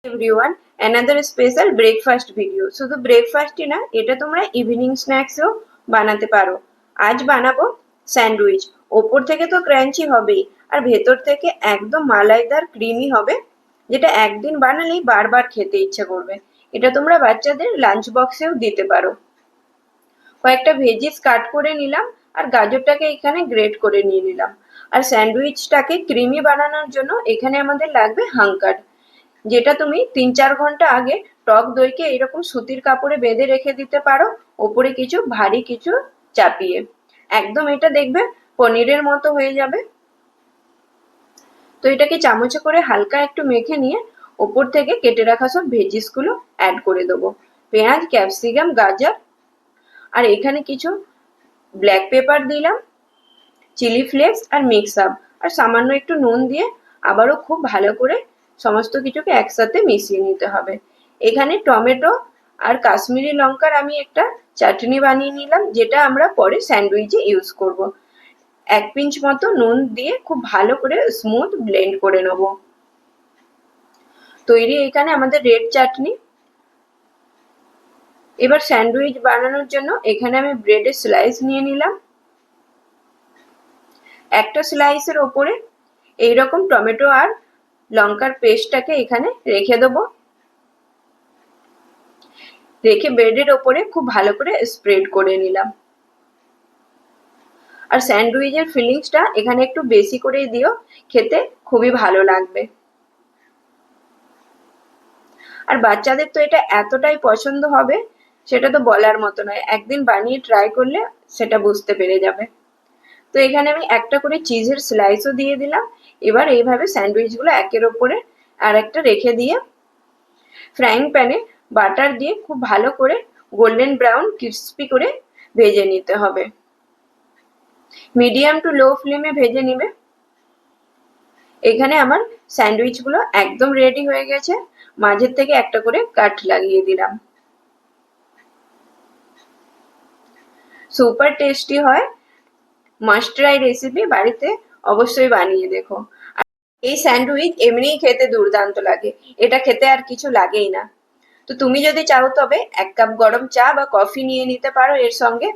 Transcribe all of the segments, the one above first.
Everyone, another special breakfast video. শুধু ব্রেকফাস্টই না, এটা তোমরা ইভিনিং স্ন্যাক্সেও বানাতে পারো। আজ বানাবো স্যান্ডউইচ। ওপর থেকে তো ক্রাঞ্চি হবেই, আর ভেতর থেকে একদম মালাইদার ক্রিমি হবে, যেটা একদিন বানালেই বারবার খেতে ইচ্ছা করবে। এটা তোমরা বাচ্চাদের লাঞ্চ বক্সেও দিতে পারো। কয়েকটা ভেজিস কাট করে নিলাম, আর গাজরটাকে এখানে গ্রেট করে নিয়ে নিলাম। আর স্যান্ডউইচটাকে ক্রিমি বানানোর জন্য এখানে আমাদের লাগবে হাঙ্কার, যেটা তুমি 3-4 ঘন্টা আগে টক দইকে এরকম সুতির কাপড়ে বেঁধে রেখে দিতে পারো, ওপরে কিছু ভারী কিছু চাপিয়ে। একদম এটা দেখবে পনিরের মতো হয়ে যাবে। তো এটাকে চামচে করে হালকা একটু মেখে নিয়ে ওপর থেকে কেটে রাখা সব ভেজিস গুলো অ্যাড করে দেবো। পেঁয়াজ, ক্যাপসিকাম, গাজর, আর এখানে কিছু ব্ল্যাক পেপার দিলাম, চিলি ফ্লেক্স আর মিক্স আপ, আর সামান্য একটু নুন দিয়ে আবারও খুব ভালো করে সমস্ত কিছুকে একসাথে মিশিয়ে নিতে হবে। এখানে টমেটো আর কাশ্মীরি লঙ্কার আমি একটা চাটনি বানিয়ে নিলাম, যেটা আমরা পরে স্যান্ডউইচে ইউজ করব। 1 পিঞ্চ মতো নুন দিয়ে খুব ভালো করে স্মুথ ব্লেন্ড করে নেব। তৈরি এখানে আমাদের রেড চাটনি। এবার স্যান্ডউইচ বানানোর জন্য এখানে আমি ব্রেডের স্লাইস নিয়ে নিলাম। একটা স্লাইসের ওপরে এইরকম টমেটো আর লঙ্কার পেস্টটাকে এখানে রেখে দেবো। রেখে ব্রেডের ওপরে খুব ভালো করে স্প্রেড করে নিলাম। আর স্যান্ডউইচের ফিলিংসটা এখানে একটু বেশি করেই দিও, খেতে খুবই ভালো লাগবে। আর বাচ্চাদের তো এটা এতটাই পছন্দ হবে, সেটা তো বলার মতো নয়। একদিন বানিয়ে ট্রাই করলে সেটা বুঝতে পেরে যাবে। তো এখানে আমি একটা করে চিজের স্লাইসও দিয়ে দিলাম। এবার এইভাবে স্যান্ডউইচগুলো একের ওপরে আর একটা রেখে দিয়ে ফ্রাইং প্যানে বাটার দিয়ে খুব ভালো করে গোল্ডেন ব্রাউন ক্রিস্পি করে ভেজে নিতে হবে। মিডিয়াম টু লো ফ্লেমে ভেজে নিবে। এখানে আমার স্যান্ডউইচগুলো একদম রেডি হয়ে গেছে। মাঝের থেকে একটা করে কাট লাগিয়ে দিলাম। সুপার টেস্টি হয়, মাস্ট ট্রাই রেসিপি, বাড়িতে অবশ্যই বানিয়ে দেখো। এই স্যান্ডউইচ এমনিই খেতে দুর্দান্ত লাগে, এটা খেতে আর কিছু লাগেই না। তো তুমি যদি চাও তবে 1 কাপ গরম চা বা কফি নিয়ে নিতে পারো এর সঙ্গে।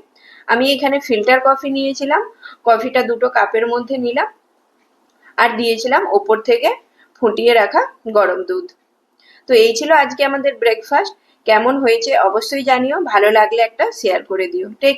আমি এখানে ফিল্টার কফি নিয়েছিলাম, কফিটা 2 কাপের মধ্যে নিলাম, আর দিয়েছিলাম ওপর থেকে ফুটিয়ে রাখা গরম দুধ। তো এই ছিল আজকে আমাদের ব্রেকফাস্ট। কেমন হয়েছে অবশ্যই জানিও, ভালো লাগলে একটা শেয়ার করে দিও। টেক